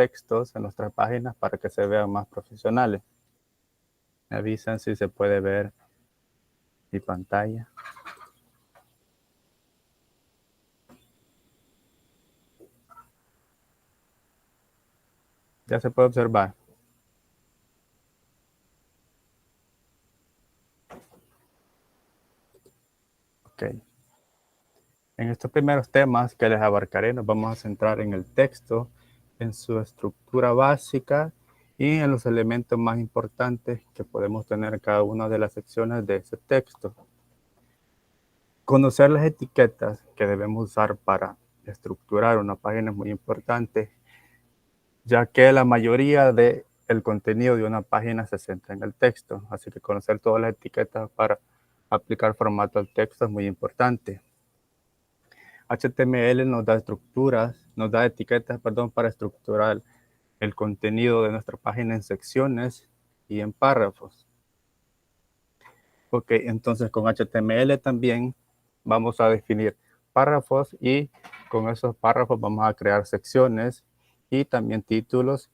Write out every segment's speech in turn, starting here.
textos en nuestras páginas para que se vean más profesionales. Me avisan si se puede ver mi pantalla. Ya se puede observar. Ok. En estos primeros temas que les abarcaré, nos vamos a centrar en el texto, en su estructura básica y en los elementos más importantes que podemos tener en cada una de las secciones de ese texto. Conocer las etiquetas que debemos usar para estructurar una página es muy importante, ya que la mayoría del contenido de una página se centra en el texto. Así que conocer todas las etiquetas para aplicar formato al texto es muy importante. HTML nos da etiquetas, para estructurar el contenido de nuestra página en secciones y en párrafos. Ok, entonces con HTML también vamos a definir párrafos y con esos párrafos vamos a crear secciones y también títulos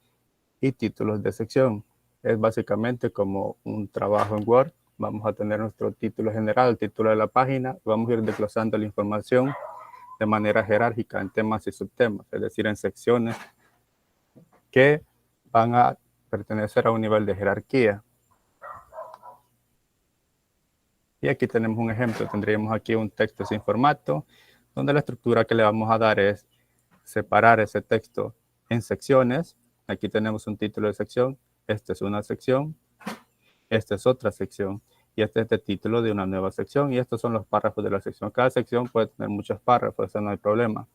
y títulos de sección. Es básicamente como un trabajo en Word. Vamos a tener nuestro título general, el título de la página. Vamos a ir desglosando la información de manera jerárquica en temas y subtemas, es decir, en secciones que van a pertenecer a un nivel de jerarquía. Y aquí tenemos un ejemplo. Tendríamos aquí un texto sin formato, donde la estructura que le vamos a dar es separar ese texto en secciones. Aquí tenemos un título de sección. Esta es una sección. Esta es otra sección. Y este es el título de una nueva sección. Y estos son los párrafos de la sección. Cada sección puede tener muchos párrafos, eso no hay problema.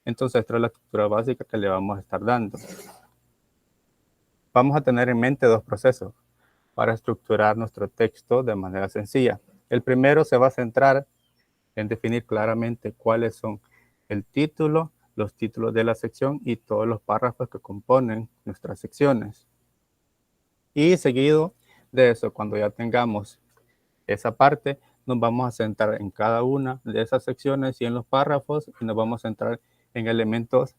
Entonces, esta es la estructura básica que le vamos a estar dando. Vamos a tener en mente dos procesos para estructurar nuestro texto de manera sencilla. El primero se va a centrar en definir claramente cuáles son el título, los títulos de la sección y todos los párrafos que componen nuestras secciones. Y seguido de eso, cuando ya tengamos esa parte, nos vamos a centrar en cada una de esas secciones y en los párrafos y nos vamos a centrar en elementos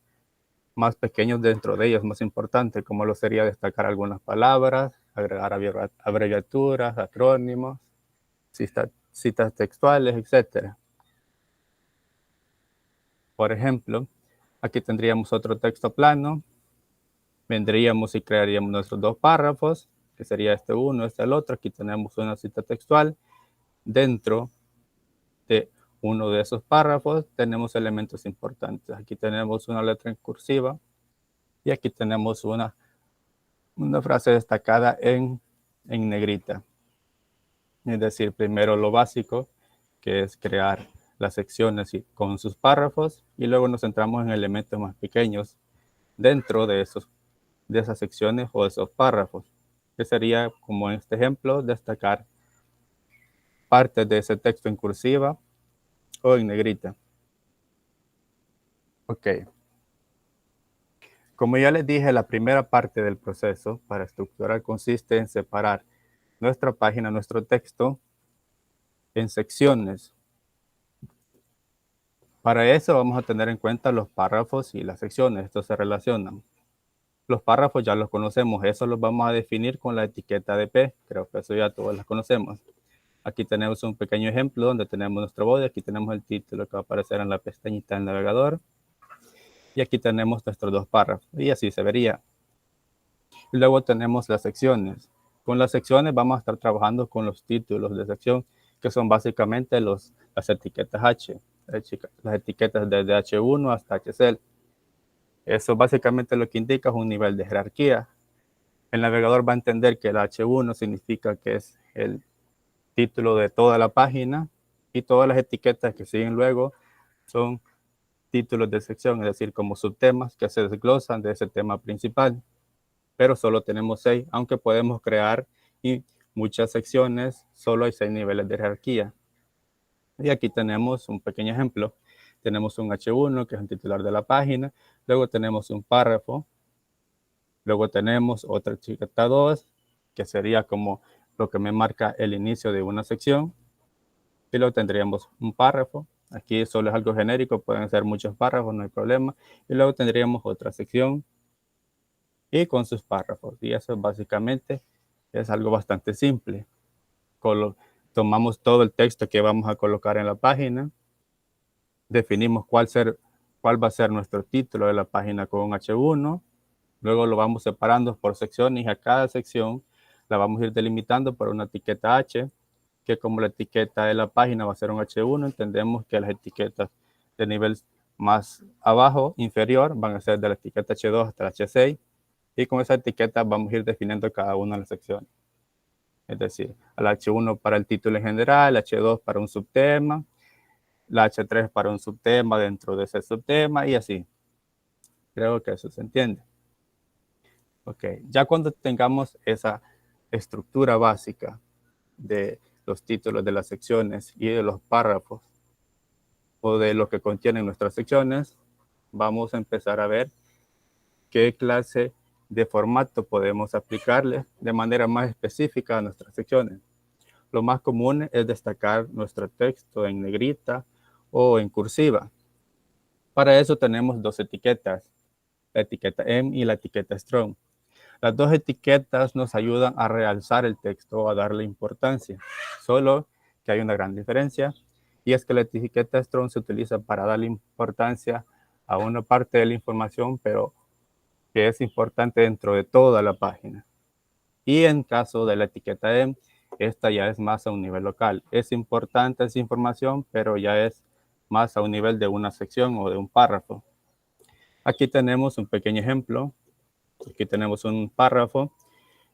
más pequeños dentro de ellos, más importantes, como lo sería destacar algunas palabras, agregar abreviaturas, acrónimos, citas textuales, etc. Por ejemplo, aquí tendríamos otro texto plano, vendríamos y crearíamos nuestros dos párrafos, que sería este uno, este el otro. Aquí tenemos una cita textual. Dentro de uno de esos párrafos tenemos elementos importantes. Aquí tenemos una letra en cursiva y aquí tenemos una frase destacada en negrita. Es decir, primero lo básico, que es crear las secciones con sus párrafos, y luego nos centramos en elementos más pequeños dentro de esas secciones o esos párrafos, que sería, como en este ejemplo, destacar partes de ese texto en cursiva o en negrita. Ok. Como ya les dije, la primera parte del proceso para estructurar consiste en separar nuestra página, nuestro texto, en secciones. Para eso vamos a tener en cuenta los párrafos y las secciones. Estos se relacionan. Los párrafos ya los conocemos. Eso los vamos a definir con la etiqueta de P. Creo que eso ya todos las conocemos. Aquí tenemos un pequeño ejemplo donde tenemos nuestro body. Aquí tenemos el título que va a aparecer en la pestañita del navegador. Y aquí tenemos nuestros dos párrafos. Y así se vería. Y luego tenemos las secciones. Con las secciones vamos a estar trabajando con los títulos de sección, que son básicamente las etiquetas H, las etiquetas desde H1 hasta HCL. Eso básicamente lo que indica es un nivel de jerarquía. El navegador va a entender que el H1 significa que es el título de toda la página y todas las etiquetas que siguen luego son títulos de sección, es decir, como subtemas que se desglosan de ese tema principal. Pero solo tenemos 6, aunque podemos crear muchas secciones, solo hay 6 niveles de jerarquía. Y aquí tenemos un pequeño ejemplo. Tenemos un H1, que es el titular de la página, luego tenemos un párrafo, luego tenemos otra etiqueta 2, que sería como lo que me marca el inicio de una sección, y luego tendríamos un párrafo. Aquí solo es algo genérico, pueden ser muchos párrafos, no hay problema. Y luego tendríamos otra sección, y con sus párrafos. Y eso básicamente es algo bastante simple. Tomamos todo el texto que vamos a colocar en la página, definimos cuál va a ser nuestro título de la página con un H1, luego lo vamos separando por secciones y a cada sección la vamos a ir delimitando por una etiqueta H, que como la etiqueta de la página va a ser un H1, entendemos que las etiquetas de nivel más abajo, inferior, van a ser de la etiqueta H2 hasta la H6, y con esa etiqueta vamos a ir definiendo cada una de las secciones. Es decir, la H1 para el título en general, la H2 para un subtema, la H3 para un subtema dentro de ese subtema y así. Creo que eso se entiende. Ok, ya cuando tengamos esa estructura básica de los títulos de las secciones y de los párrafos o de lo que contienen nuestras secciones, vamos a empezar a ver qué clase de formato podemos aplicarle de manera más específica a nuestras secciones. Lo más común es destacar nuestro texto en negrita o en cursiva. Para eso tenemos dos etiquetas, la etiqueta M y la etiqueta Strong. Las dos etiquetas nos ayudan a realzar el texto o a darle importancia, solo que hay una gran diferencia, y es que la etiqueta Strong se utiliza para darle importancia a una parte de la información, pero que es importante dentro de toda la página. Y en caso de la etiqueta M, esta ya es más a un nivel local. Es importante esa información, pero ya es más a un nivel de una sección o de un párrafo. Aquí tenemos un pequeño ejemplo. Aquí tenemos un párrafo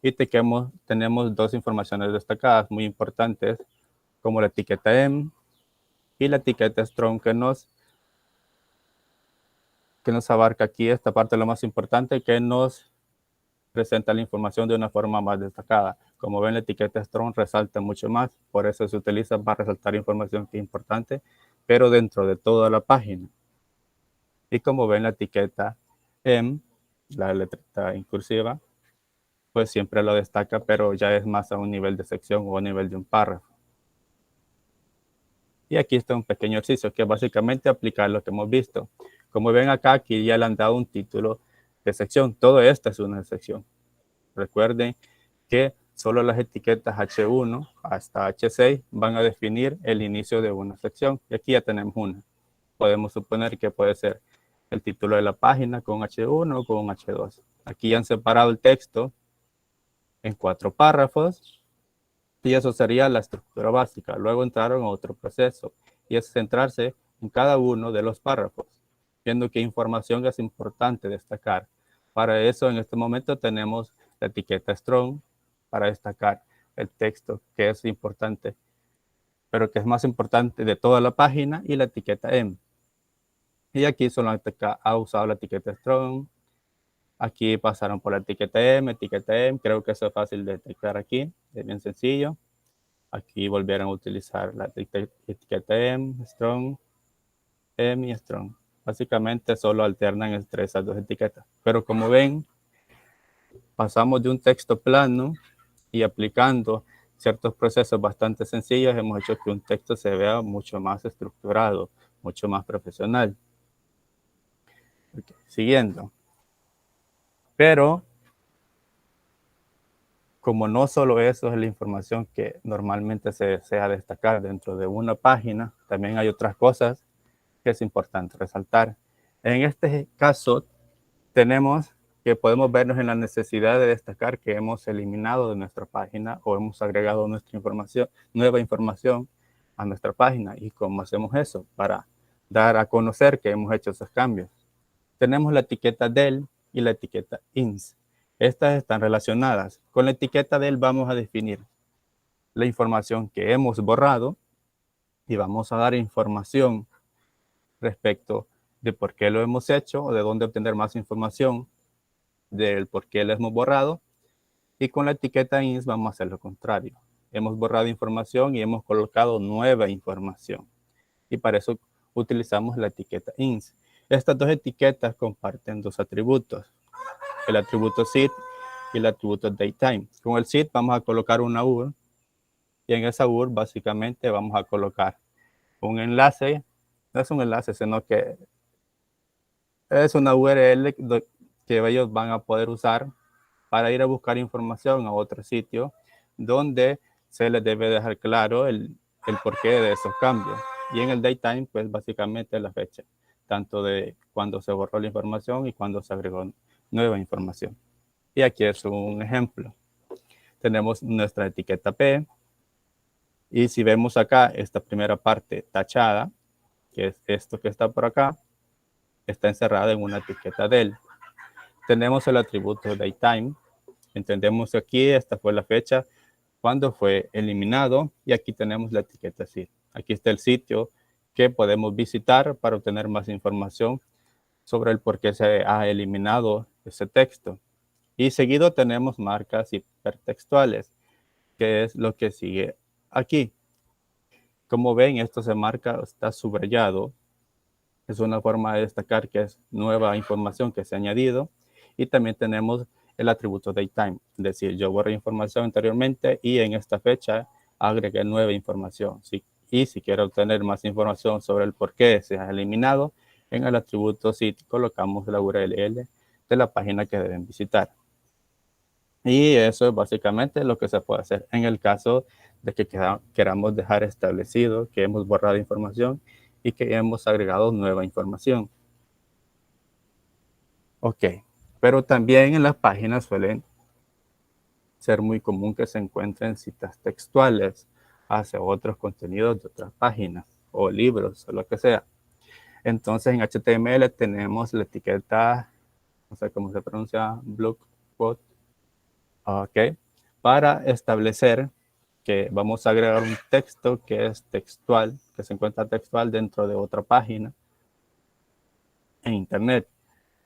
y tenemos dos informaciones destacadas muy importantes, como la etiqueta M y la etiqueta Strong que nos abarca aquí esta parte, lo más importante, que nos presenta la información de una forma más destacada. Como ven, la etiqueta Strong resalta mucho más, por eso se utiliza para resaltar información que es importante, pero dentro de toda la página. Y como ven, la etiqueta M, la letra incursiva, pues siempre lo destaca, pero ya es más a un nivel de sección o a nivel de un párrafo. Y aquí está un pequeño ejercicio que es básicamente aplicar lo que hemos visto. Como ven acá, aquí ya le han dado un título de sección. Todo esto es una sección. Recuerden que solo las etiquetas H1 hasta H6 van a definir el inicio de una sección. Y aquí ya tenemos una. Podemos suponer que puede ser el título de la página con H1 o con H2. Aquí ya han separado el texto en 4 párrafos y eso sería la estructura básica. Luego entraron a otro proceso y es centrarse en cada uno de los párrafos, viendo qué información es importante destacar. Para eso, en este momento tenemos la etiqueta Strong para destacar el texto que es importante, pero que es más importante de toda la página, y la etiqueta M. Y aquí solamente ha usado la etiqueta Strong. Aquí pasaron por la etiqueta M. Creo que eso es fácil de detectar aquí, es bien sencillo. Aquí volvieron a utilizar la etiqueta M, Strong, M y Strong. Básicamente solo alternan entre esas dos etiquetas. Pero como ven, pasamos de un texto plano y aplicando ciertos procesos bastante sencillos, hemos hecho que un texto se vea mucho más estructurado, mucho más profesional. Okay, siguiendo. Pero como no solo eso es la información que normalmente se desea destacar dentro de una página, también hay otras cosas que es importante resaltar. En este caso, tenemos que podemos vernos en la necesidad de destacar que hemos eliminado de nuestra página o hemos agregado nueva información a nuestra página. ¿Y cómo hacemos eso? Para dar a conocer que hemos hecho esos cambios. Tenemos la etiqueta del y la etiqueta ins. Estas están relacionadas. Con la etiqueta del vamos a definir la información que hemos borrado y vamos a dar información respecto de por qué lo hemos hecho o de dónde obtener más información del por qué lo hemos borrado. Y con la etiqueta ins vamos a hacer lo contrario. Hemos borrado información y hemos colocado nueva información. Y para eso utilizamos la etiqueta ins. Estas dos etiquetas comparten dos atributos, el atributo seed y el atributo datetime. Con el seed vamos a colocar una URL y en esa URL básicamente vamos a colocar un enlace. No es un enlace, sino que es una URL que ellos van a poder usar para ir a buscar información a otro sitio donde se les debe dejar claro el porqué de esos cambios. Y en el datetime, pues básicamente la fecha, tanto de cuando se borró la información y cuando se agregó nueva información. Y aquí es un ejemplo. Tenemos nuestra etiqueta P. Y si vemos acá esta primera parte tachada, que es esto que está por acá, está encerrada en una etiqueta del. Tenemos el atributo datetime. Entendemos que aquí esta fue la fecha cuando fue eliminado y aquí tenemos la etiqueta SID. Aquí está el sitio que podemos visitar para obtener más información sobre el por qué se ha eliminado ese texto. Y seguido tenemos marcas hipertextuales, que es lo que sigue aquí. Como ven, esto se marca, está subrayado. Es una forma de destacar que es nueva información que se ha añadido. Y también tenemos el atributo datetime, es decir, yo borré información anteriormente y en esta fecha agregué nueva información. Y si quiero obtener más información sobre el por qué se ha eliminado, en el atributo SID colocamos la URL de la página que deben visitar. Y eso es básicamente lo que se puede hacer en el caso de que queramos dejar establecido que hemos borrado información y que hemos agregado nueva información. Ok, pero también en las páginas suelen ser muy común que se encuentren citas textuales hacia otros contenidos de otras páginas o libros o lo que sea. Entonces en HTML tenemos la etiqueta, no sé cómo se pronuncia, block quote, ok, para establecer que vamos a agregar un texto que es textual, que se encuentra textual dentro de otra página en internet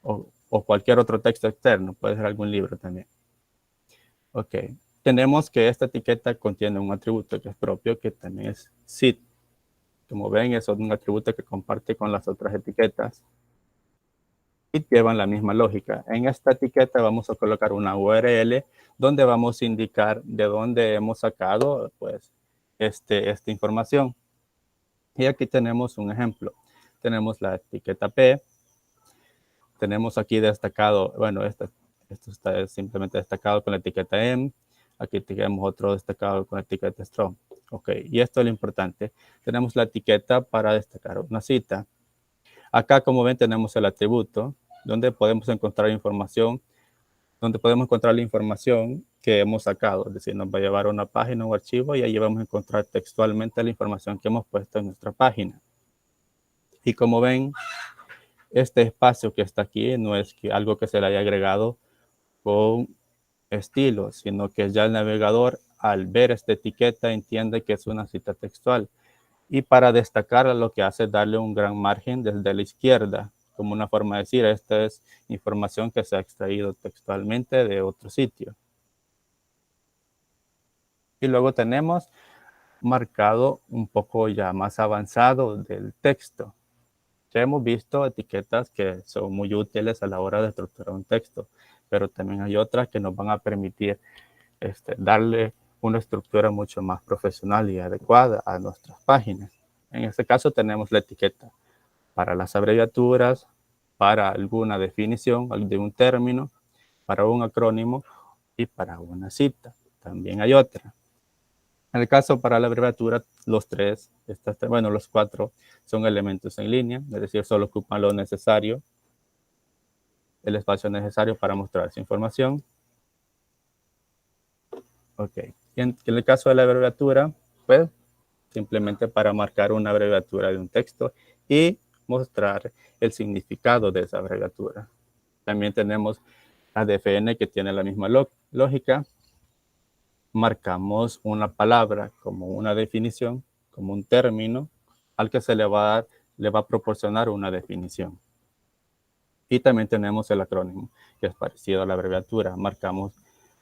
o cualquier otro texto externo, puede ser algún libro también. Ok, tenemos que esta etiqueta contiene un atributo que es propio, que también es SID. Como ven, es un atributo que comparte con las otras etiquetas y llevan la misma lógica. En esta etiqueta vamos a colocar una URL donde vamos a indicar de dónde hemos sacado pues, esta información. Y aquí tenemos un ejemplo. Tenemos la etiqueta P. Tenemos aquí destacado, bueno, esto está simplemente destacado con la etiqueta M. Aquí tenemos otro destacado con la etiqueta strong. Ok, y esto es lo importante. Tenemos la etiqueta para destacar una cita. Acá, como ven, tenemos el atributo donde podemos encontrar información, donde podemos encontrar la información que hemos sacado. Es decir, nos va a llevar a una página, un archivo, y ahí vamos a encontrar textualmente la información que hemos puesto en nuestra página. Y como ven, este espacio que está aquí no es algo que se le haya agregado con estilo, sino que ya el navegador al ver esta etiqueta entiende que es una cita textual. Y para destacarla lo que hace es darle un gran margen desde la izquierda, como una forma de decir, esta es información que se ha extraído textualmente de otro sitio. Y luego tenemos marcado un poco ya más avanzado del texto. Ya hemos visto etiquetas que son muy útiles a la hora de estructurar un texto, pero también hay otras que nos van a permitir darle una estructura mucho más profesional y adecuada a nuestras páginas. En este caso tenemos la etiqueta para las abreviaturas, para alguna definición de un término, para un acrónimo y para una cita. También hay otra. En el caso para la abreviatura, los los cuatro son elementos en línea, es decir, solo ocupan lo necesario, el espacio necesario para mostrar esa información. Ok. Y en el caso de la abreviatura, pues simplemente para marcar una abreviatura de un texto y mostrar el significado de esa abreviatura. También tenemos la DFN que tiene la misma lógica. Marcamos una palabra como una definición, como un término, al que se le va a proporcionar una definición. Y también tenemos el acrónimo, que es parecido a la abreviatura. Marcamos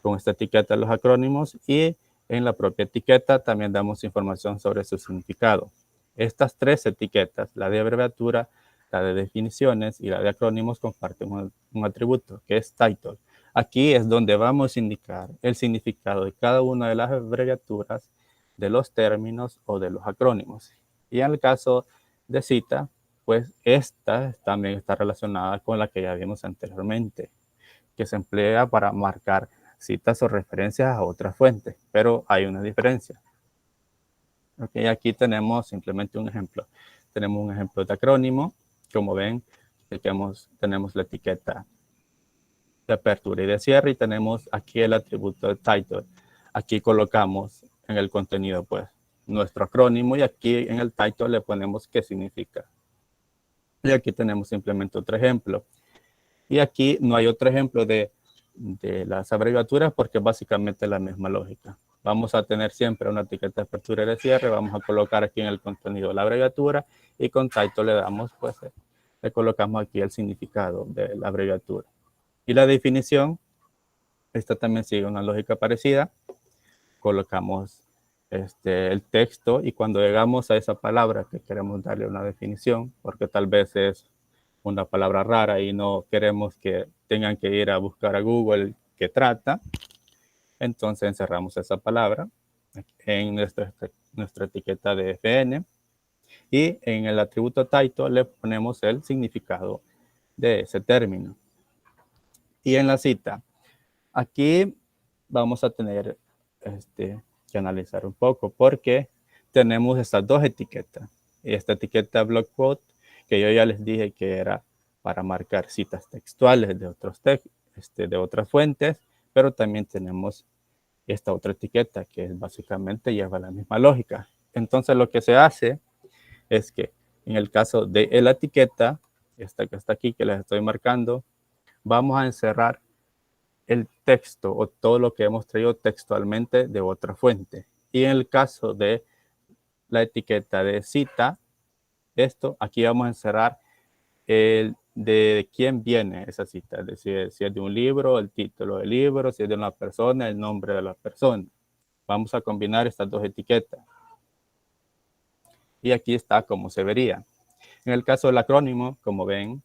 con esta etiqueta los acrónimos y en la propia etiqueta también damos información sobre su significado. Estas tres etiquetas, la de abreviatura, la de definiciones y la de acrónimos, comparten un atributo que es title. Aquí es donde vamos a indicar el significado de cada una de las abreviaturas, de los términos o de los acrónimos. Y en el caso de cita, pues esta también está relacionada con la que ya vimos anteriormente. que se emplea para marcar citas o referencias a otras fuentes, pero hay una diferencia. Okay, aquí tenemos simplemente un ejemplo. Tenemos un ejemplo de acrónimo. Como ven, tenemos la etiqueta de apertura y de cierre y tenemos aquí el atributo de title. Aquí colocamos en el contenido pues nuestro acrónimo y aquí en el title le ponemos qué significa. Y aquí tenemos simplemente otro ejemplo. Y aquí no hay otro ejemplo de las abreviaturas porque básicamente es la misma lógica. Vamos a tener siempre una etiqueta de apertura y de cierre. Vamos a colocar aquí en el contenido la abreviatura y con title le damos, pues, le colocamos aquí el significado de la abreviatura. Y la definición, esta también sigue una lógica parecida. Colocamos el texto y cuando llegamos a esa palabra que queremos darle una definición, porque tal vez es una palabra rara y no queremos que tengan que ir a buscar a Google qué trata, entonces encerramos esa palabra en nuestra etiqueta de FN y en el atributo title le ponemos el significado de ese término. Y en la cita, aquí vamos a tener que analizar un poco porque tenemos estas dos etiquetas. Esta etiqueta block quote, que yo ya les dije que era para marcar citas textuales de otras fuentes, pero también tenemos esta otra etiqueta que es básicamente lleva la misma lógica. Entonces lo que se hace es que en el caso de la etiqueta, esta que está aquí, que les estoy marcando, vamos a encerrar el texto o todo lo que hemos traído textualmente de otra fuente. Y en el caso de la etiqueta de cita, aquí vamos a encerrar el de quién viene esa cita, es decir, si es de un libro, el título del libro, si es de una persona, el nombre de la persona. Vamos a combinar estas dos etiquetas. Y aquí está como se vería. En el caso del acrónimo, como ven,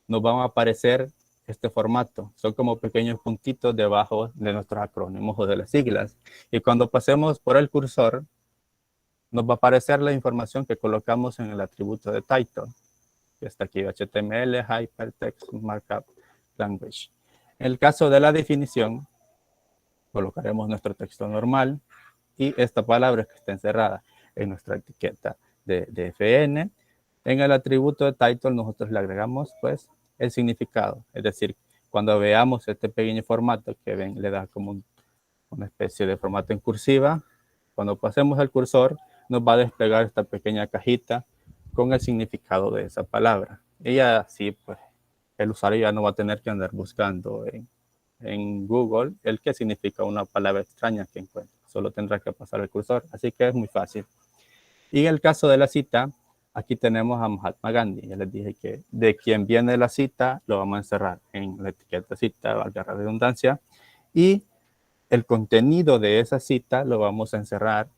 nos van a aparecer este formato. Son como pequeños puntitos debajo de nuestros acrónimos o de las siglas. Y cuando pasemos por el cursor, nos va a aparecer la información que colocamos en el atributo de title. Que está aquí, HTML, Hypertext Markup Language. En el caso de la definición, colocaremos nuestro texto normal y esta palabra que está encerrada en nuestra etiqueta de FN. En el atributo de title nosotros le agregamos pues el significado, es decir, cuando veamos este pequeño formato que ven, le da como una especie de formato en cursiva, cuando pasemos el cursor nos va a desplegar esta pequeña cajita con el significado de esa palabra. Y así pues el usuario ya no va a tener que andar buscando en Google el que significa una palabra extraña que encuentra. Solo tendrá que pasar el cursor, así que es muy fácil. Y en el caso de la cita, aquí tenemos a Mahatma Gandhi. Ya les dije que de quien viene la cita lo vamos a encerrar en la etiqueta cita, valga la redundancia, y el contenido de esa cita lo vamos a encerrar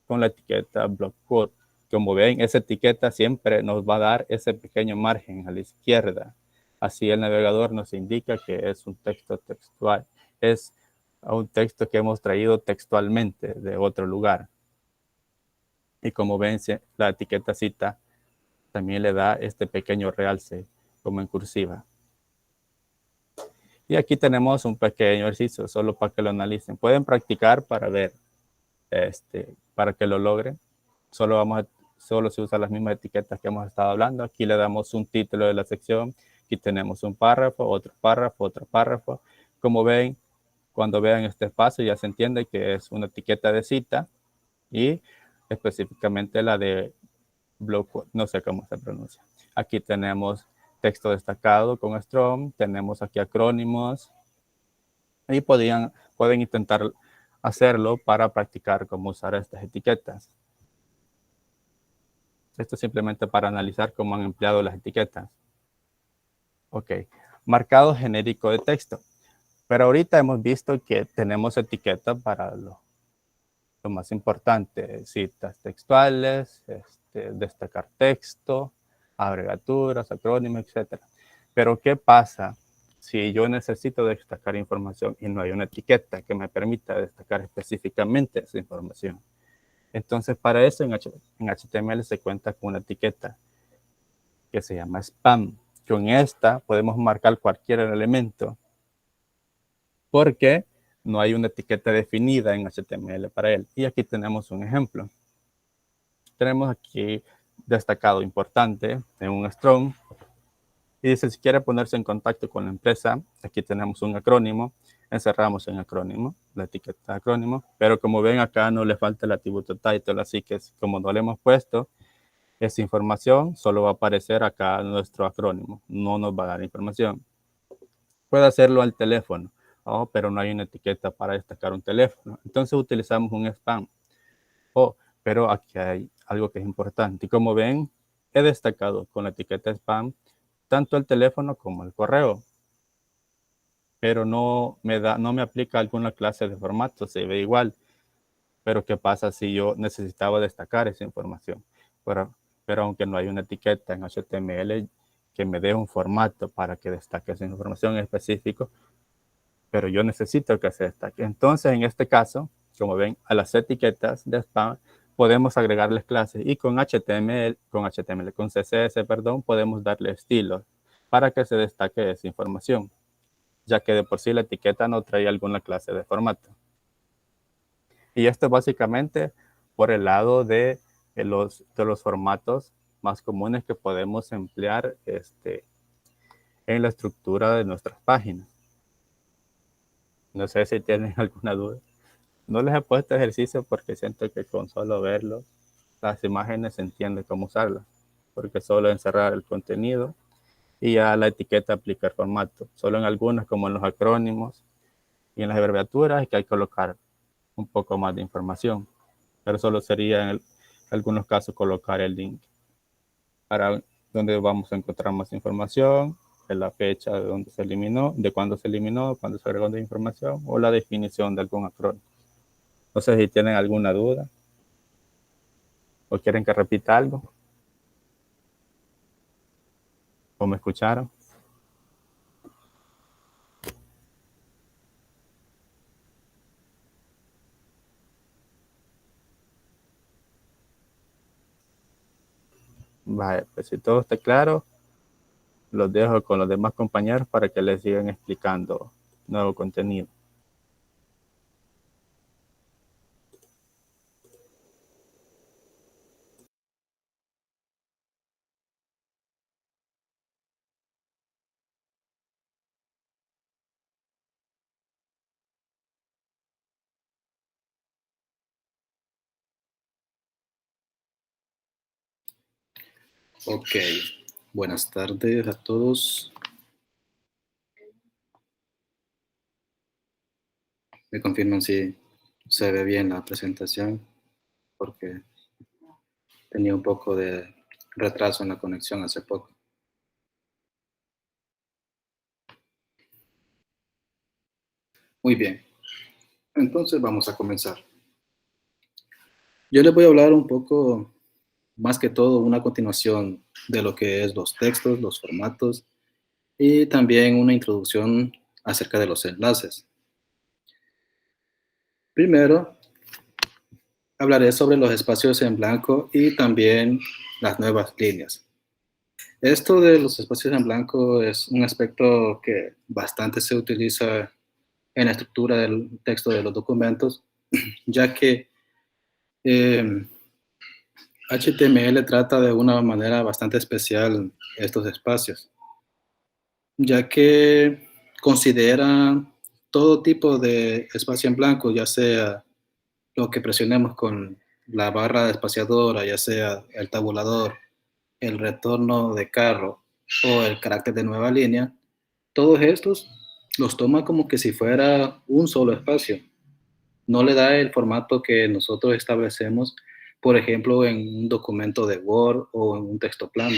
con la etiqueta block quote. Como ven, esa etiqueta siempre nos va a dar ese pequeño margen a la izquierda. Así el navegador nos indica que es un texto textual. Es un texto que hemos traído textualmente de otro lugar. Y como ven, la etiqueta cita también le da este pequeño realce como en cursiva. Y aquí tenemos un pequeño ejercicio solo para que lo analicen. Pueden practicar para ver, para que lo logren. Solo se usan las mismas etiquetas que hemos estado hablando. Aquí le damos un título de la sección. Aquí tenemos un párrafo, otro párrafo, otro párrafo. Como ven, cuando vean este espacio ya se entiende que es una etiqueta de cita y específicamente la de block, no sé cómo se pronuncia. Aquí tenemos texto destacado con strong, tenemos aquí acrónimos y pueden intentar hacerlo para practicar cómo usar estas etiquetas. Esto es simplemente para analizar cómo han empleado las etiquetas. Ok, marcado genérico de texto. Pero ahorita hemos visto que tenemos etiquetas para lo más importante, citas textuales, destacar texto, abreviaturas, acrónimos, etc. Pero ¿qué pasa si yo necesito destacar información y no hay una etiqueta que me permita destacar específicamente esa información? Entonces, para eso en HTML se cuenta con una etiqueta que se llama spam. Con esta podemos marcar cualquier elemento porque no hay una etiqueta definida en HTML para él. Y aquí tenemos un ejemplo. Tenemos aquí destacado importante en un strong y dice si quiere ponerse en contacto con la empresa, aquí tenemos un acrónimo, encerramos en acrónimo, la etiqueta de acrónimo, pero como ven acá no le falta el atributo title, así que como no le hemos puesto esa información, solo va a aparecer acá nuestro acrónimo, no nos va a dar información. Puede hacerlo al teléfono, pero no hay una etiqueta para destacar un teléfono, entonces utilizamos un spam. Pero aquí hay algo que es importante. Y como ven, he destacado con la etiqueta spam tanto el teléfono como el correo. Pero no me aplica alguna clase de formato, se ve igual. Pero ¿qué pasa si yo necesitaba destacar esa información? Pero, pero aunque no hay una etiqueta en HTML que me dé un formato para que destaque esa información en específico, pero yo necesito que se destaque. Entonces, en este caso, como ven, a las etiquetas de spam podemos agregarles clases y con con CSS, perdón, podemos darle estilos para que se destaque esa información, ya que de por sí la etiqueta no trae alguna clase de formato. Y esto es básicamente por el lado de los formatos más comunes que podemos emplear en la estructura de nuestras páginas. No sé si tienen alguna duda. No les he puesto ejercicio porque siento que con solo verlo, las imágenes se entiende cómo usarlas, porque solo encerrar el contenido y ya la etiqueta aplica el formato. Solo en algunos, como en los acrónimos y en las abreviaturas, es que hay que colocar un poco más de información, pero solo sería en algunos casos colocar el link para donde vamos a encontrar más información, de la fecha de donde se eliminó, de cuándo se eliminó, cuándo se agregó de información o la definición de algún acrónimo. No sé si tienen alguna duda o quieren que repita algo o me escucharon. Vale, pues si todo está claro, los dejo con los demás compañeros para que les sigan explicando nuevo contenido. Ok, buenas tardes a todos. Me confirman si se ve bien la presentación, porque tenía un poco de retraso en la conexión hace poco. Muy bien, entonces vamos a comenzar. Yo les voy a hablar un poco, más que todo, una continuación de lo que es los textos, los formatos y también una introducción acerca de los enlaces. Primero, hablaré sobre los espacios en blanco y también las nuevas líneas. Esto de los espacios en blanco es un aspecto que bastante se utiliza en la estructura del texto de los documentos, ya que HTML trata de una manera bastante especial estos espacios, ya que considera todo tipo de espacio en blanco, ya sea lo que presionemos con la barra espaciadora, ya sea el tabulador, el retorno de carro o el carácter de nueva línea, todos estos los toma como que si fuera un solo espacio. No le da el formato que nosotros establecemos, por ejemplo, en un documento de Word o en un texto plano.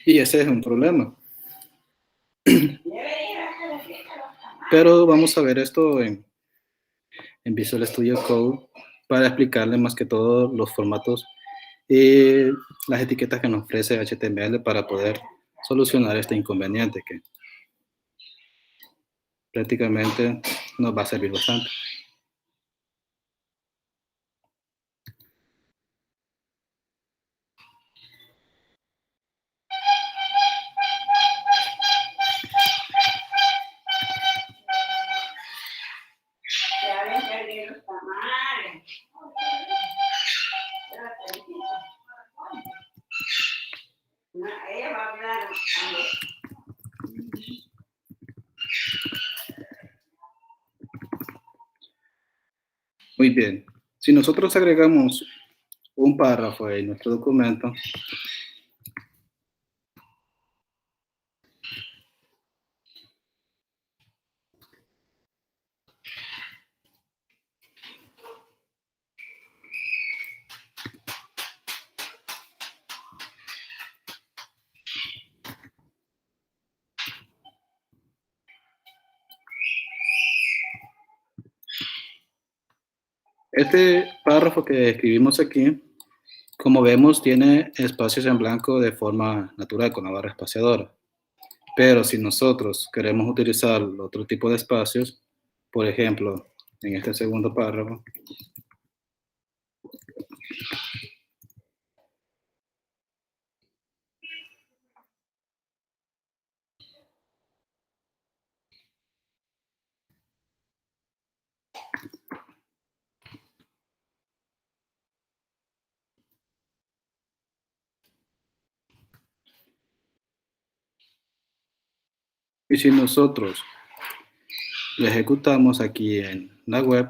Y ese es un problema. Pero vamos a ver esto en Visual Studio Code para explicarle más que todo los formatos y las etiquetas que nos ofrece HTML para poder solucionar este inconveniente que prácticamente nos va a servir bastante. Muy bien. Si nosotros agregamos un párrafo en nuestro documento, este párrafo que escribimos aquí, como vemos, tiene espacios en blanco de forma natural con la barra espaciadora. Pero si nosotros queremos utilizar otro tipo de espacios, por ejemplo, en este segundo párrafo, y si nosotros lo ejecutamos aquí en la web,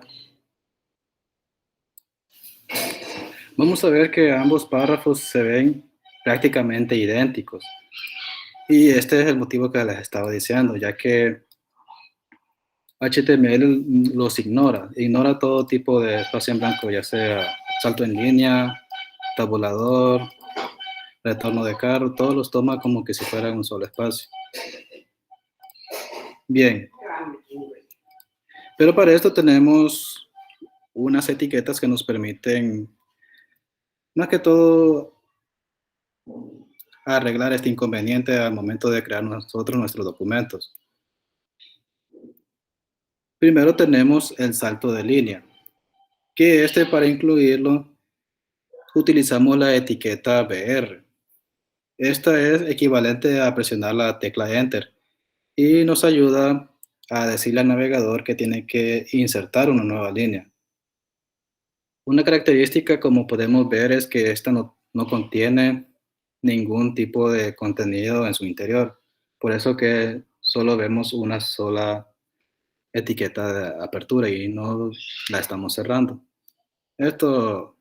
vamos a ver que ambos párrafos se ven prácticamente idénticos. Y este es el motivo que les estaba diciendo, ya que HTML los ignora todo tipo de espacio en blanco, ya sea salto en línea, tabulador, retorno de carro, todos los toma como que si fueran un solo espacio. Bien, pero para esto tenemos unas etiquetas que nos permiten, más que todo, arreglar este inconveniente al momento de crear nosotros nuestros documentos. Primero tenemos el salto de línea, que para incluirlo utilizamos la etiqueta BR. Esta es equivalente a presionar la tecla Enter y nos ayuda a decirle al navegador que tiene que insertar una nueva línea. Una característica, como podemos ver, es que esta no contiene ningún tipo de contenido en su interior. Por eso que solo vemos una sola etiqueta de apertura y no la estamos cerrando. Esto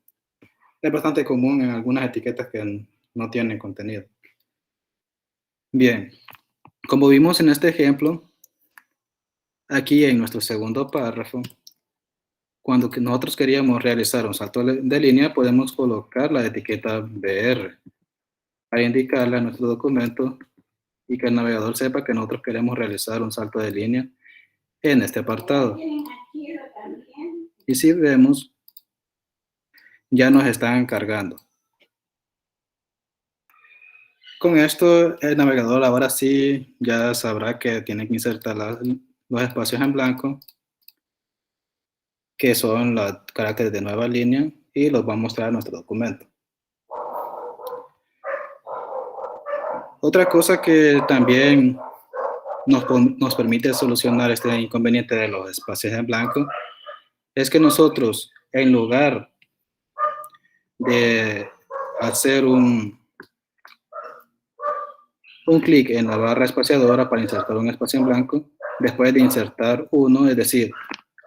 es bastante común en algunas etiquetas que no tienen contenido. Bien, como vimos en este ejemplo, aquí en nuestro segundo párrafo, cuando nosotros queríamos realizar un salto de línea, podemos colocar la etiqueta BR para indicarle a nuestro documento y que el navegador sepa que nosotros queremos realizar un salto de línea en este apartado. Y si vemos, ya nos están cargando. Con esto, el navegador ahora sí ya sabrá que tiene que insertar los espacios en blanco, que son los caracteres de nueva línea, y los va a mostrar a nuestro documento. Otra cosa que también nos permite solucionar este inconveniente de los espacios en blanco es que nosotros, en lugar de hacer un clic en la barra espaciadora para insertar un espacio en blanco, después de insertar uno, es decir,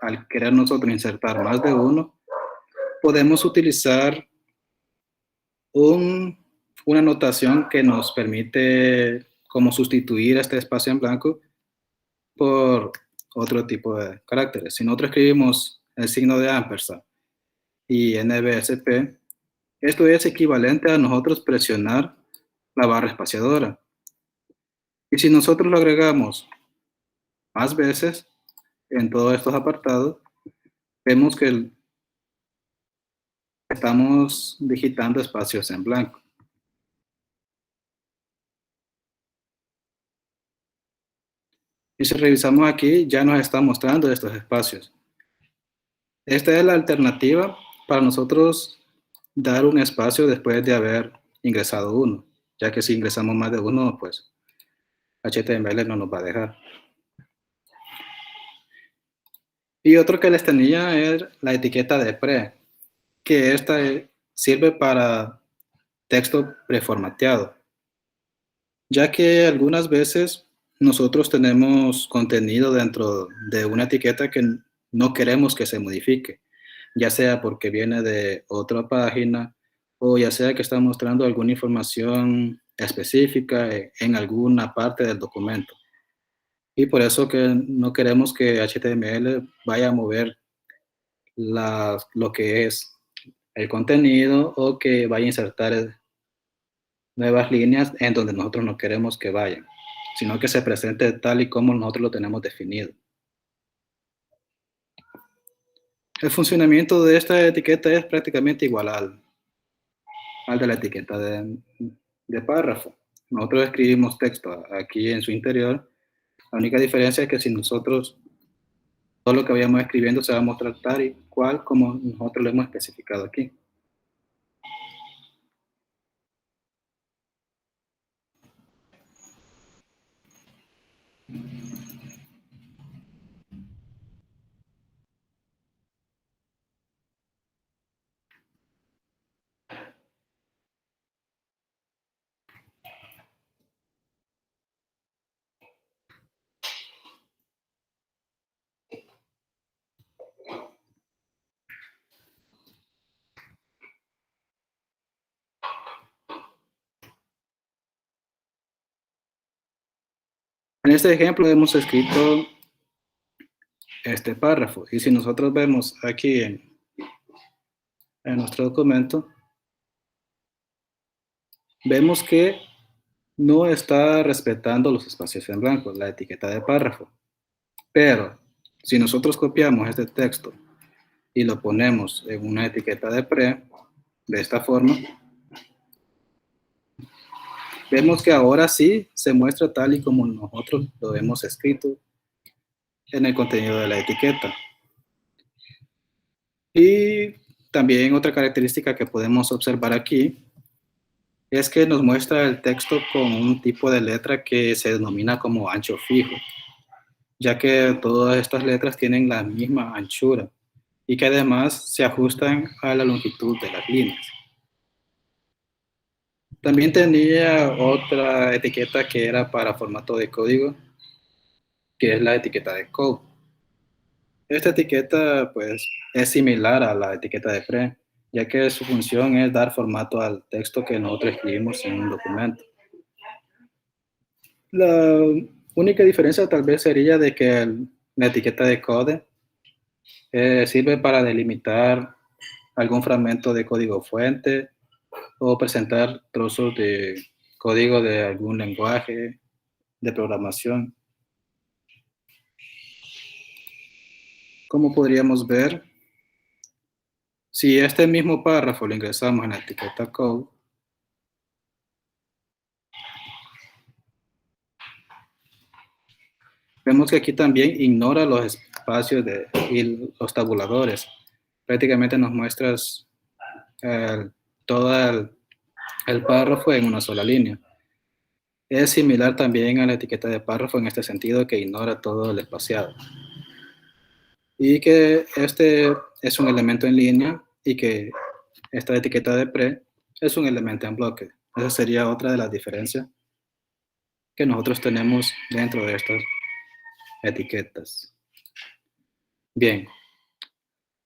al querer nosotros insertar más de uno, podemos utilizar una notación que nos permite como sustituir este espacio en blanco por otro tipo de caracteres. Si nosotros escribimos el signo de ampersand y NBSP, esto es equivalente a nosotros presionar la barra espaciadora. Y si nosotros lo agregamos más veces en todos estos apartados, vemos que estamos digitando espacios en blanco. Y si revisamos aquí, ya nos está mostrando estos espacios. Esta es la alternativa para nosotros dar un espacio después de haber ingresado uno, ya que si ingresamos más de uno, pues HTML no nos va a dejar. Y otro que les tenía es la etiqueta de pre, que esta sirve para texto preformateado, ya que algunas veces nosotros tenemos contenido dentro de una etiqueta que no queremos que se modifique, ya sea porque viene de otra página o ya sea que está mostrando alguna información específica en alguna parte del documento. Y por eso que no queremos que HTML vaya a mover lo que es el contenido o que vaya a insertar nuevas líneas en donde nosotros no queremos que vayan, sino que se presente tal y como nosotros lo tenemos definido. El funcionamiento de esta etiqueta es prácticamente igual al de la etiqueta de párrafo. Nosotros escribimos texto aquí en su interior. La única diferencia es que si nosotros todo lo que vayamos escribiendo se va a mostrar tal y cual como nosotros lo hemos especificado aquí. En este ejemplo hemos escrito este párrafo y si nosotros vemos aquí en nuestro documento, vemos que no está respetando los espacios en blanco, la etiqueta de párrafo. Pero si nosotros copiamos este texto y lo ponemos en una etiqueta de pre, de esta forma, vemos que ahora sí se muestra tal y como nosotros lo hemos escrito en el contenido de la etiqueta. Y también otra característica que podemos observar aquí es que nos muestra el texto con un tipo de letra que se denomina como ancho fijo, ya que todas estas letras tienen la misma anchura y que además se ajustan a la longitud de las líneas. También tenía otra etiqueta que era para formato de código, que es la etiqueta de code. Esta etiqueta pues es similar a la etiqueta de pre, ya que su función es dar formato al texto que nosotros escribimos en un documento. La única diferencia tal vez sería de que la etiqueta de code sirve para delimitar algún fragmento de código fuente o presentar trozos de código de algún lenguaje de programación. Como podríamos ver, si este mismo párrafo lo ingresamos en la etiqueta code, vemos que aquí también ignora los espacios y los tabuladores. Prácticamente nos muestras todo el párrafo en una sola línea. Es similar también a la etiqueta de párrafo en este sentido que ignora todo el espaciado. Y que este es un elemento en línea y que esta etiqueta de pre es un elemento en bloque. Esa sería otra de las diferencias que nosotros tenemos dentro de estas etiquetas. Bien,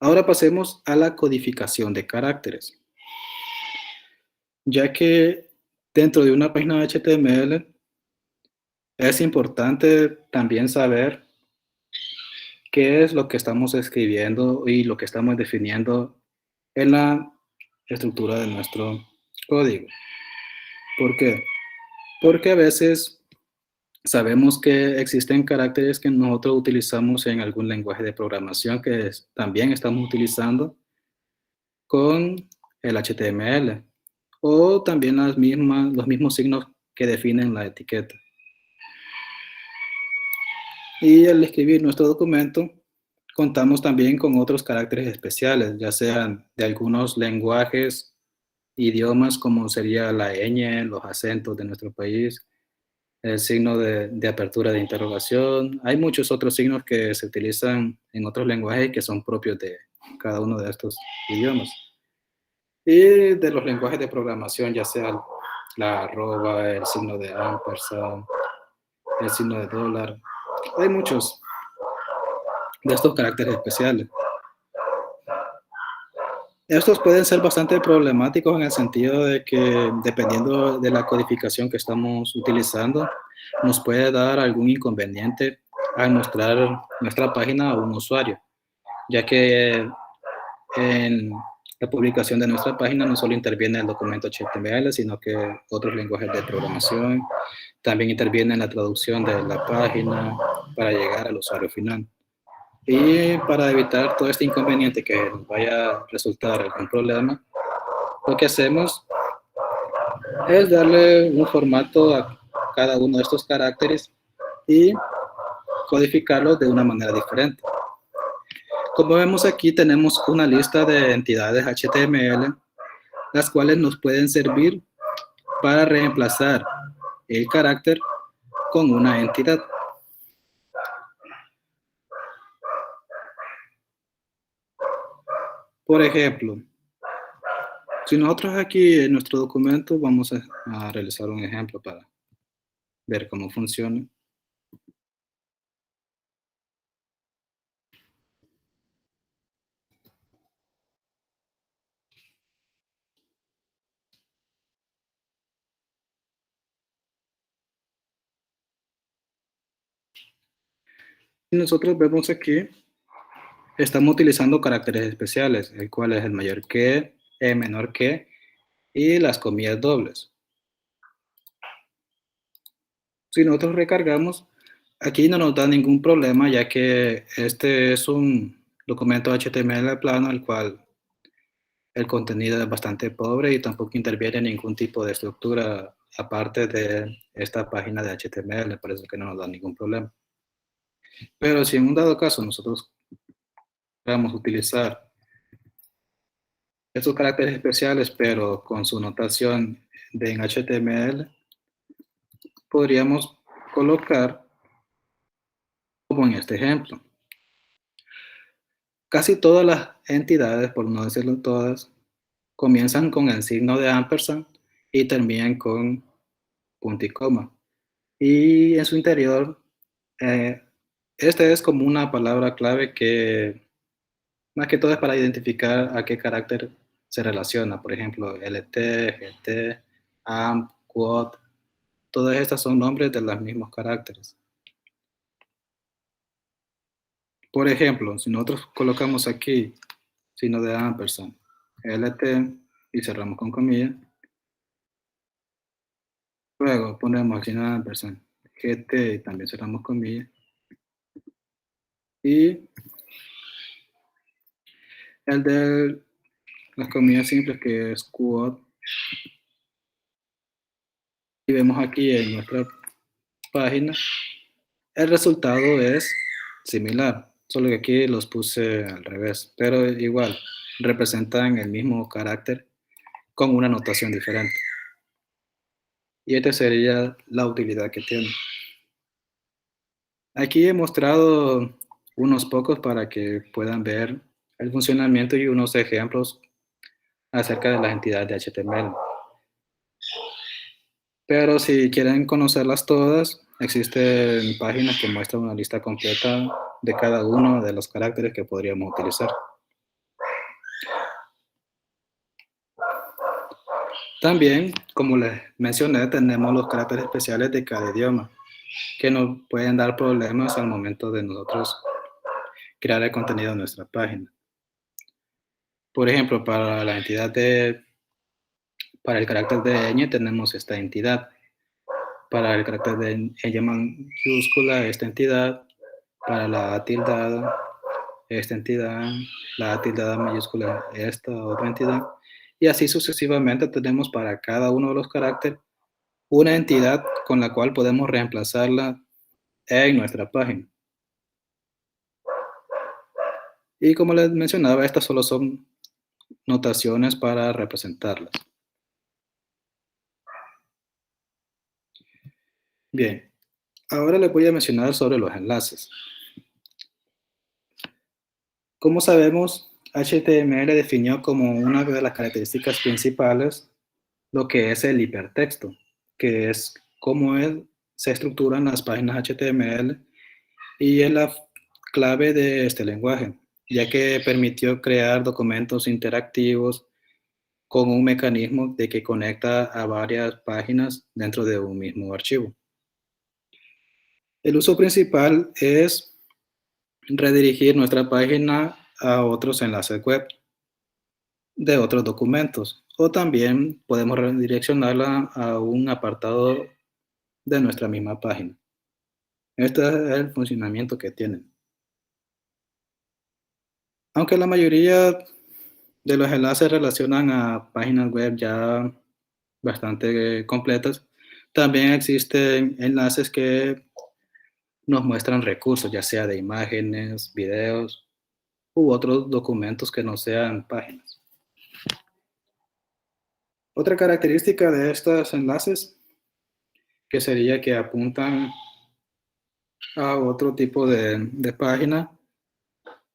ahora pasemos a la codificación de caracteres. Ya que dentro de una página de HTML es importante también saber qué es lo que estamos escribiendo y lo que estamos definiendo en la estructura de nuestro código. ¿Por qué? Porque a veces sabemos que existen caracteres que nosotros utilizamos en algún lenguaje de programación que también estamos utilizando con el HTML o también los mismos signos que definen la etiqueta. Y al escribir nuestro documento, contamos también con otros caracteres especiales, ya sean de algunos lenguajes, idiomas como sería la ñ, los acentos de nuestro país, el signo de apertura de interrogación. Hay muchos otros signos que se utilizan en otros lenguajes que son propios de cada uno de estos idiomas. Y de los lenguajes de programación, ya sea la arroba, el signo de ampersand, el signo de dólar. Hay muchos de estos caracteres especiales. Estos pueden ser bastante problemáticos en el sentido de que, dependiendo de la codificación que estamos utilizando, nos puede dar algún inconveniente al mostrar nuestra página a un usuario, ya que en la publicación de nuestra página no solo interviene el documento HTML, sino que otros lenguajes de programación, también interviene en la traducción de la página para llegar al usuario final. Y para evitar todo este inconveniente que nos vaya a resultar algún problema, lo que hacemos es darle un formato a cada uno de estos caracteres y codificarlos de una manera diferente. Como vemos aquí, tenemos una lista de entidades HTML, las cuales nos pueden servir para reemplazar el carácter con una entidad. Por ejemplo, si nosotros aquí en nuestro documento vamos a realizar un ejemplo para ver cómo funciona. Y nosotros vemos aquí, estamos utilizando caracteres especiales, el cual es el mayor que, el menor que y las comillas dobles. Si nosotros recargamos, aquí no nos da ningún problema, ya que este es un documento HTML plano, el cual el contenido es bastante pobre y tampoco interviene ningún tipo de estructura aparte de esta página de HTML, por eso que no nos da ningún problema. Pero si en un dado caso nosotros vamos a utilizar estos caracteres especiales, pero con su notación en HTML, podríamos colocar como en este ejemplo. Casi todas las entidades, por no decirlo todas, comienzan con el signo de ampersand y terminan con punto y coma. Y en su interior, esta es como una palabra clave que más que todo es para identificar a qué carácter se relaciona. Por ejemplo, LT, GT, AMP, quote, todas estas son nombres de los mismos caracteres. Por ejemplo, si nosotros colocamos aquí signo de ampersand, LT y cerramos con comillas, luego ponemos el signo de ampersand, GT y también cerramos comillas, y el de las comillas simples que es quote, y vemos aquí en nuestra página, el resultado es similar, solo que aquí los puse al revés, pero igual representan el mismo carácter con una notación diferente. Y esta sería la utilidad que tiene. Aquí he mostrado unos pocos para que puedan ver el funcionamiento y unos ejemplos acerca de las entidades de HTML. Pero si quieren conocerlas todas, existen páginas que muestran una lista completa de cada uno de los caracteres que podríamos utilizar. También, como les mencioné, tenemos los caracteres especiales de cada idioma, que nos pueden dar problemas al momento de nosotros crear el contenido de nuestra página. Por ejemplo, para la entidad para el carácter de ñ tenemos esta entidad. Para el carácter de ñ mayúscula, esta entidad. Para la A tildada, esta entidad. La A tildada mayúscula, esta otra entidad. Y así sucesivamente tenemos para cada uno de los caracteres una entidad con la cual podemos reemplazarla en nuestra página. Y como les mencionaba, estas solo son notaciones para representarlas. Bien, ahora les voy a mencionar sobre los enlaces. Como sabemos, HTML definió como una de las características principales lo que es el hipertexto, que es cómo se estructuran las páginas HTML y es la clave de este lenguaje. ya que permitió crear documentos interactivos con un mecanismo de que conecta a varias páginas dentro de un mismo archivo. El uso principal es redirigir nuestra página a otros enlaces web de otros documentos, o también podemos redireccionarla a un apartado de nuestra misma página. Este es el funcionamiento que tienen. Aunque la mayoría de los enlaces relacionan a páginas web ya bastante completas, también existen enlaces que nos muestran recursos, ya sea de imágenes, videos u otros documentos que no sean páginas. Otra característica de estos enlaces que sería que apuntan a otro tipo de página,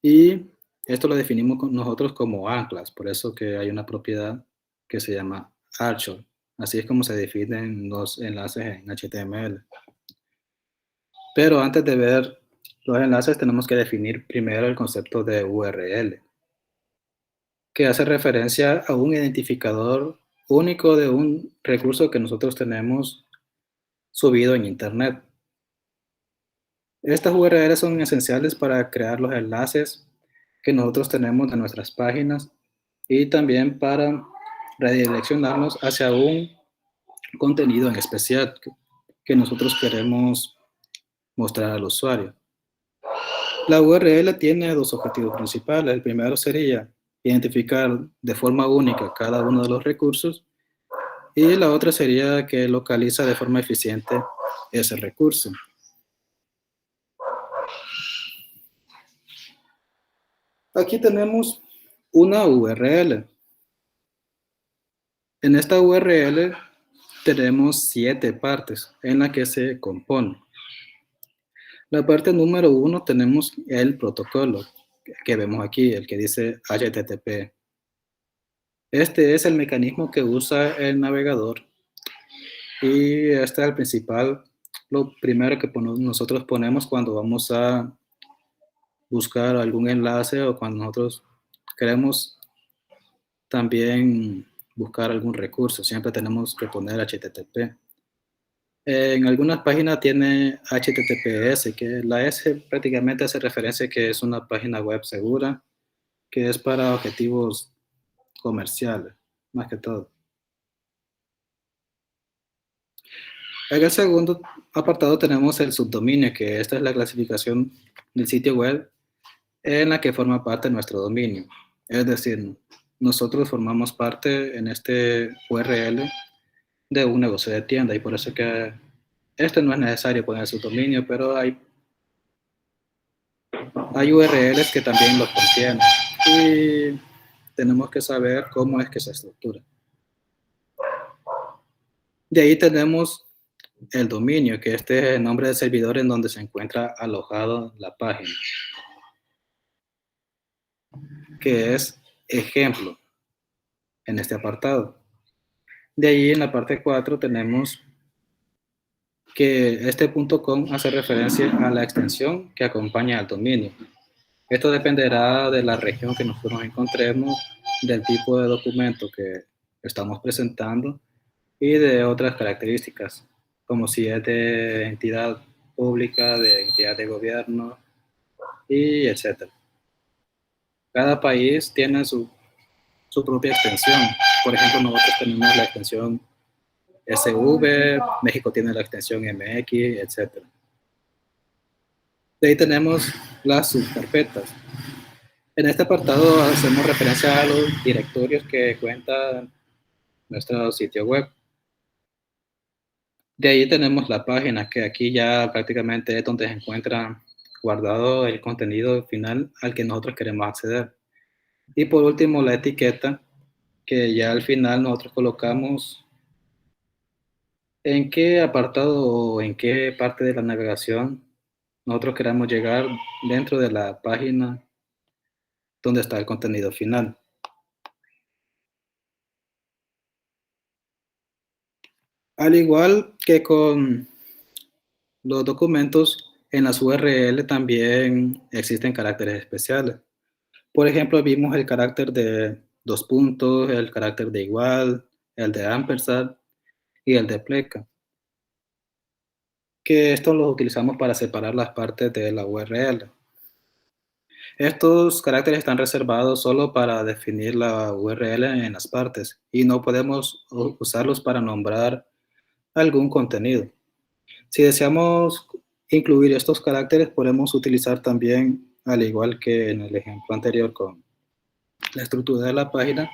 y esto lo definimos nosotros como anclas, por eso que hay una propiedad que se llama anchor. Así es como se definen los enlaces en HTML. Pero antes de ver los enlaces tenemos que definir primero el concepto de URL, que hace referencia a un identificador único de un recurso que nosotros tenemos subido en Internet. Estas URLs son esenciales para crear los enlaces que nosotros tenemos de nuestras páginas y también para redireccionarnos hacia un contenido en especial que nosotros queremos mostrar al usuario. La URL tiene dos objetivos principales. El primero sería identificar de forma única cada uno de los recursos, y la otra sería que localiza de forma eficiente ese recurso. Aquí tenemos una URL. En esta URL tenemos 7 partes en las que se compone. La parte número 1 tenemos el protocolo que vemos aquí, el que dice HTTP. Este es el mecanismo que usa el navegador, y este es el principal, lo primero que nosotros ponemos cuando vamos a buscar algún enlace o cuando nosotros queremos también buscar algún recurso. Siempre tenemos que poner HTTP. En algunas páginas tiene HTTPS, que la S prácticamente hace referencia a que es una página web segura, que es para objetivos comerciales, más que todo. En el segundo apartado tenemos el subdominio, que esta es la clasificación del sitio web en la que forma parte nuestro dominio. Es decir, nosotros formamos parte en este URL de un negocio de tienda, y por eso que este no es necesario poner subdominio, pero hay URLs que también los contienen y tenemos que saber cómo es que se estructura. De ahí tenemos el dominio, que este es el nombre del servidor en donde se encuentra alojado la página, que es ejemplo en este apartado. De ahí en la parte 4 tenemos que este .com hace referencia a la extensión que acompaña al dominio. Esto dependerá de la región que nosotros encontremos, del tipo de documento que estamos presentando y de otras características, como si es de entidad pública, de entidad de gobierno, y etc. Cada país tiene su propia extensión. Por ejemplo, nosotros tenemos la extensión SV, México tiene la extensión MX, etc. De ahí tenemos las subcarpetas. En este apartado hacemos referencia a los directorios que cuenta nuestro sitio web. De ahí tenemos la página, que aquí ya prácticamente es donde se encuentra guardado el contenido final al que nosotros queremos acceder. Y por último, la etiqueta, que ya al final nosotros colocamos en qué apartado o en qué parte de la navegación nosotros queramos llegar dentro de la página donde está el contenido final. Al igual que con los documentos, en las URL también existen caracteres especiales. Por ejemplo, vimos el carácter de dos puntos, el carácter de igual, el de ampersand y el de pleca, que estos los utilizamos para separar las partes de la URL. Estos caracteres están reservados solo para definir la URL en las partes y no podemos usarlos para nombrar algún contenido. Si deseamos incluir estos caracteres, podemos utilizar también, al igual que en el ejemplo anterior con la estructura de la página,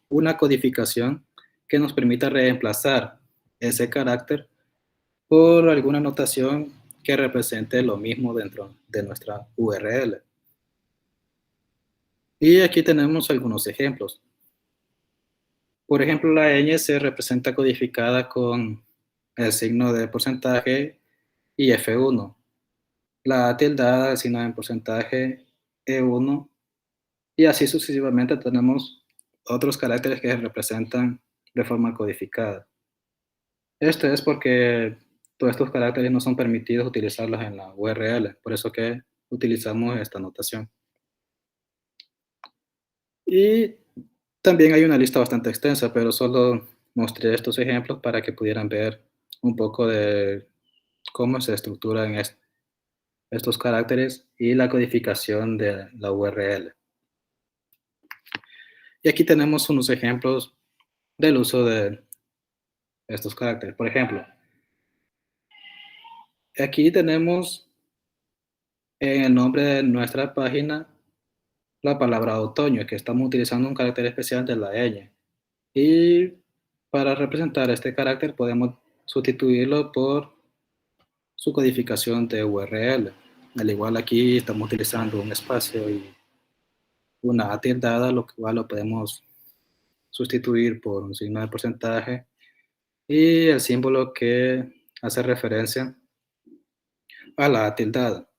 una codificación que nos permita reemplazar ese carácter por alguna notación que represente lo mismo dentro de nuestra URL. Y aquí tenemos algunos ejemplos. Por ejemplo, la ñ se representa codificada con el signo de porcentaje y F1. La A tildada, el signo de porcentaje E1. Y así sucesivamente tenemos otros caracteres que se representan de forma codificada. Esto es porque todos estos caracteres no son permitidos utilizarlos en la URL, por eso que utilizamos esta notación. Y también hay una lista bastante extensa, pero solo mostré estos ejemplos para que pudieran ver un poco de cómo se estructuran estos caracteres y la codificación de la URL. Y aquí tenemos unos ejemplos del uso de estos caracteres. Por ejemplo, aquí tenemos en el nombre de nuestra página la palabra otoño, que estamos utilizando un carácter especial de la ñ. Y para representar este carácter podemos sustituirlo por su codificación de URL. Al igual aquí estamos utilizando un espacio y una A tildada, lo cual lo podemos sustituir por un signo de porcentaje y el símbolo que hace referencia a la A tildada.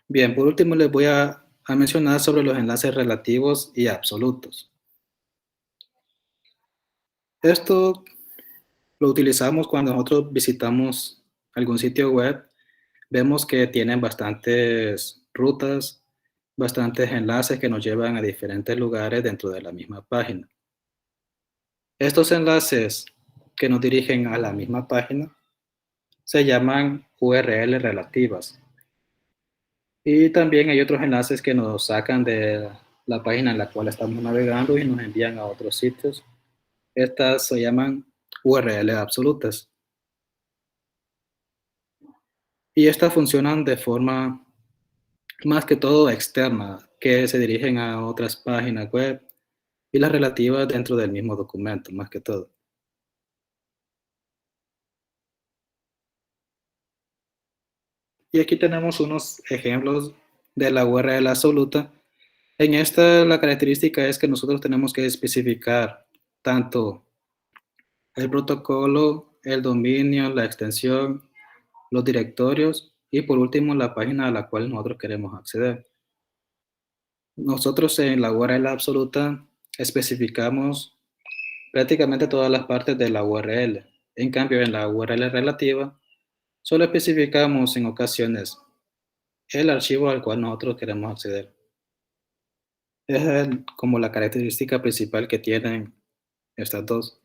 Bien, por último les voy a mencionar sobre los enlaces relativos y absolutos. Esto lo utilizamos cuando nosotros visitamos algún sitio web. Vemos que tienen bastantes rutas, bastantes enlaces que nos llevan a diferentes lugares dentro de la misma página. Estos enlaces que nos dirigen a la misma página se llaman URL relativas. Y también hay otros enlaces que nos sacan de la página en la cual estamos navegando y nos envían a otros sitios. Estas se llaman URL absolutas. Y estas funcionan de forma más que todo externa, que se dirigen a otras páginas web y las relativas dentro del mismo documento, más que todo. Y aquí tenemos unos ejemplos de la URL absoluta. En esta la característica es que nosotros tenemos que especificar tanto el protocolo, el dominio, la extensión, los directorios y por último la página a la cual nosotros queremos acceder. Nosotros en la URL absoluta especificamos prácticamente todas las partes de la URL. En cambio, en la URL relativa, solo especificamos en ocasiones el archivo al cual nosotros queremos acceder. Es como la característica principal que tienen estas dos.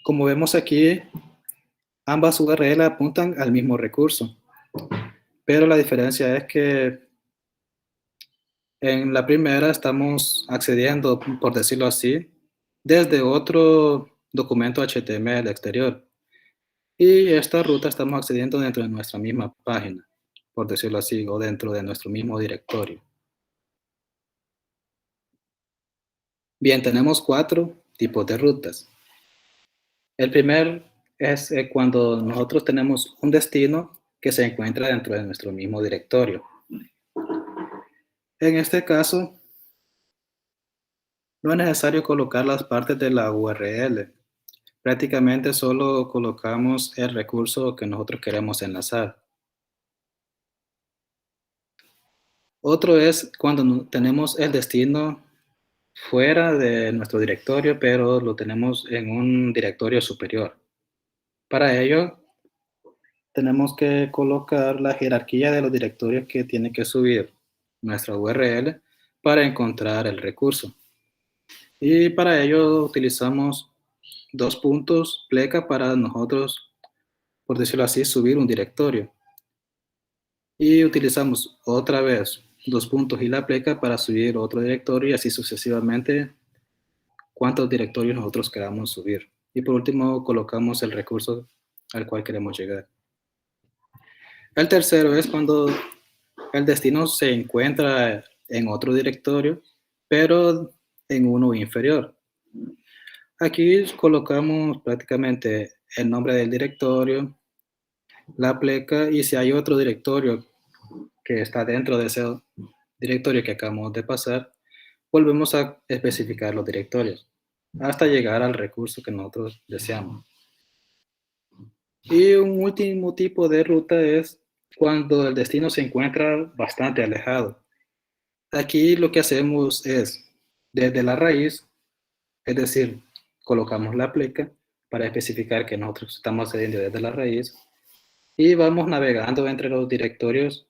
Como vemos aquí, ambas URL apuntan al mismo recurso, pero la diferencia es que en la primera estamos accediendo, por decirlo así, desde otro documento HTML exterior. Y esta ruta estamos accediendo dentro de nuestra misma página, por decirlo así, o dentro de nuestro mismo directorio. Bien, tenemos 4 tipos de rutas. El primer es cuando nosotros tenemos un destino que se encuentra dentro de nuestro mismo directorio. En este caso, no es necesario colocar las partes de la URL. Prácticamente solo colocamos el recurso que nosotros queremos enlazar. Otro es cuando tenemos el destino fuera de nuestro directorio, pero lo tenemos en un directorio superior. Para ello, tenemos que colocar la jerarquía de los directorios que tiene que subir nuestra URL para encontrar el recurso. Y para ello utilizamos dos puntos pleca para nosotros, por decirlo así, subir un directorio. Y utilizamos otra vez dos puntos y la pleca para subir otro directorio y así sucesivamente cuántos directorios nosotros queramos subir. Y por último colocamos el recurso al cual queremos llegar. El tercero es cuando el destino se encuentra en otro directorio, pero en uno inferior. Aquí colocamos prácticamente el nombre del directorio, la pleca y si hay otro directorio que está dentro de ese directorio que acabamos de pasar, volvemos a especificar los directorios hasta llegar al recurso que nosotros deseamos. Y un último tipo de ruta es cuando el destino se encuentra bastante alejado. Aquí lo que hacemos es, desde la raíz, es decir, colocamos la pleca para especificar que nosotros estamos accediendo desde la raíz y vamos navegando entre los directorios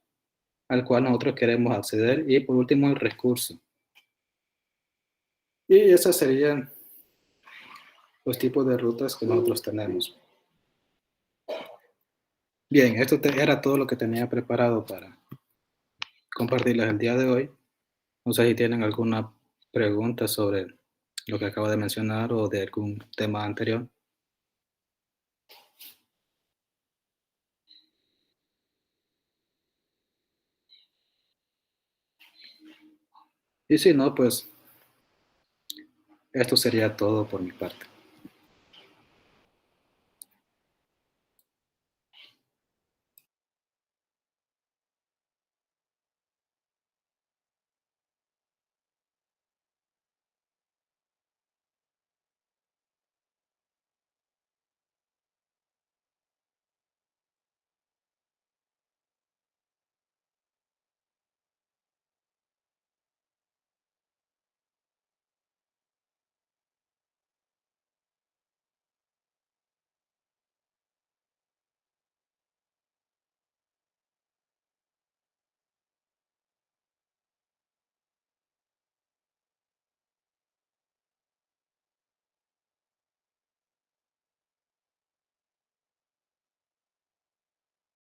al cual nosotros queremos acceder y por último el recurso. Y esos serían los tipos de rutas que nosotros tenemos. Bien, esto era todo lo que tenía preparado para compartirles el día de hoy. No sé si tienen alguna pregunta sobre lo que acabo de mencionar o de algún tema anterior. Y si no, pues esto sería todo por mi parte.